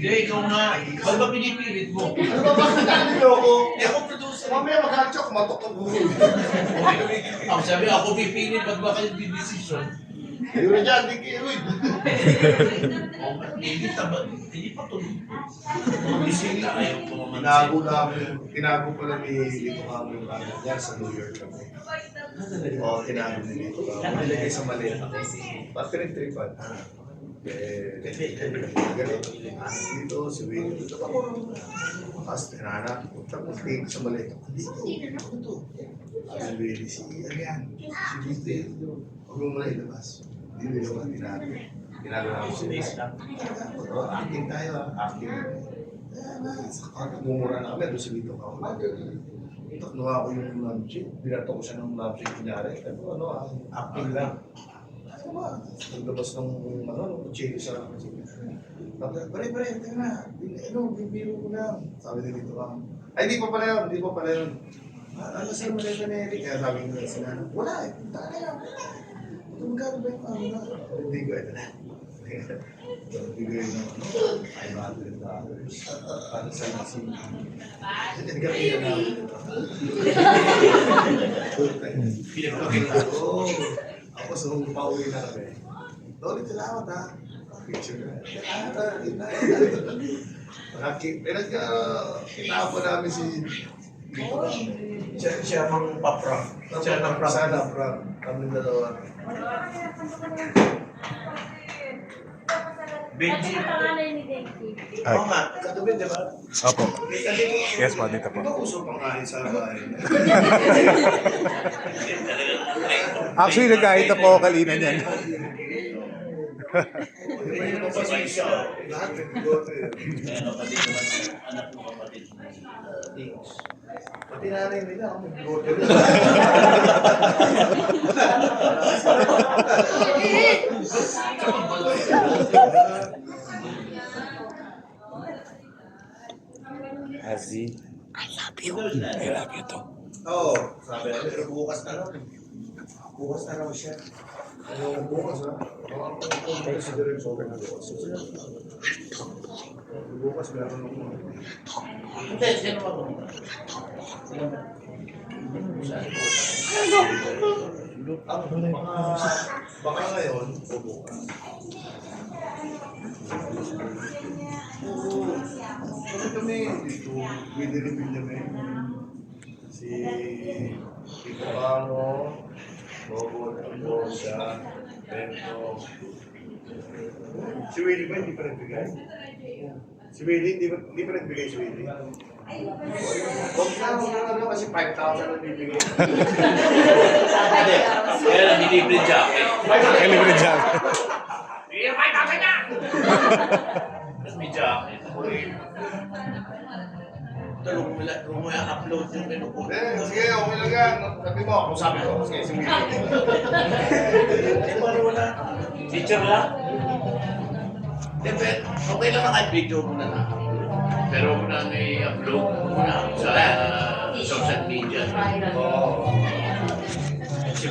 Hindi, ikaw nga. Ba't ba pinipilit mo? Ano ba bakit niloko? Eh, ako producer. Mamaya magkakit siya, kumatok ang buhol. Ako sabi, ako pipilit. Ba't ba kayo di-decision? Ayun na dyan, di kayo. Hindi taba. Hindi pa tuloy. Magising na kayo Tinago namin, tinago ko lang ni Lito Kamo yung camera niya sa New York kami. Oo, tinago ni Lito Kamo. Nilagay sa maleta ko. Ba't pinag-tripan? Ganito. Dito, si Willie. Dito ako. Tapos tinanak. Tapos tingin sa maleta. Dito. Ito. Si Willie, si Arian. Si Vito. Huwag mo muna ilabas. Hindi mo naman tinago namin sila. Acting tayo ha. Acting. Mumura na kami, doon sa Lito Kamo. Kinuha ko yung lampshade. Binato ko siya ng lampshade kunyari. Acting lang. Naglabas ng kutsili sa kutsili. Pare, tingnan na. Bibiro ko lang. Sabi ni Lito Kamo. Ay, hindi pa pala yun. Ano sa'yo maleta ni Eric? Kaya sabi ko sa nanay, wala eh. Punta na yan. Magkano ba yung ano na? Hindi ko, ito na. Bigay ng $500. Para sa nasin. Hindi ka rin na pinagpakita ko. Ako sa pauwi na kami. Ulit salamat ha. Picture na. Pinapa namin si siya mang papra. Siya ng pra. Kami dalawa. Benji. Ay. Oo nga, katabi, di ba? Opo. Yes po, dito po. Di ba uso pangain sa bahay? Actually, nagkahit na po ako kanina niyan. Di ba yung pasensya? Lahat may bigote. Kapatid naman, anak mo kapatid. Pati nanay nila, ako may bigote rin. Hazi, I love you. I love you too. Oo, sabi namin, pero bukas na raw. Bukas na raw siya. Ano bukas ha? Bukas na rin sobrang bukas. Bukas meron ako. Hindi, sino ba mo? Baka ngayon, o bukas. Oo. Sabi kami dito, winiripin kami. Si Tito Kamo, Bobo, Bosa, Bento. Si Willie ba hindi pa nagbigay? Si Willie, hindi pa nagbigay si Willie. Huwag na kasi 5,000 ang bibigay. Hindi. Kaya lang, libre jacket. Ay, libre dyan. Hindi, 5,000 na! Tapos may jacket. Talong mo yung upload yung menu ko. Sige, okay lang yan. Sabi mo, kung sabi ko, sige, si Willie. Eh, paano wala? Teacher lang? Okay lang na kahit video mo na na. Pero kung na may upload mo na sa social media. Oo. Kasi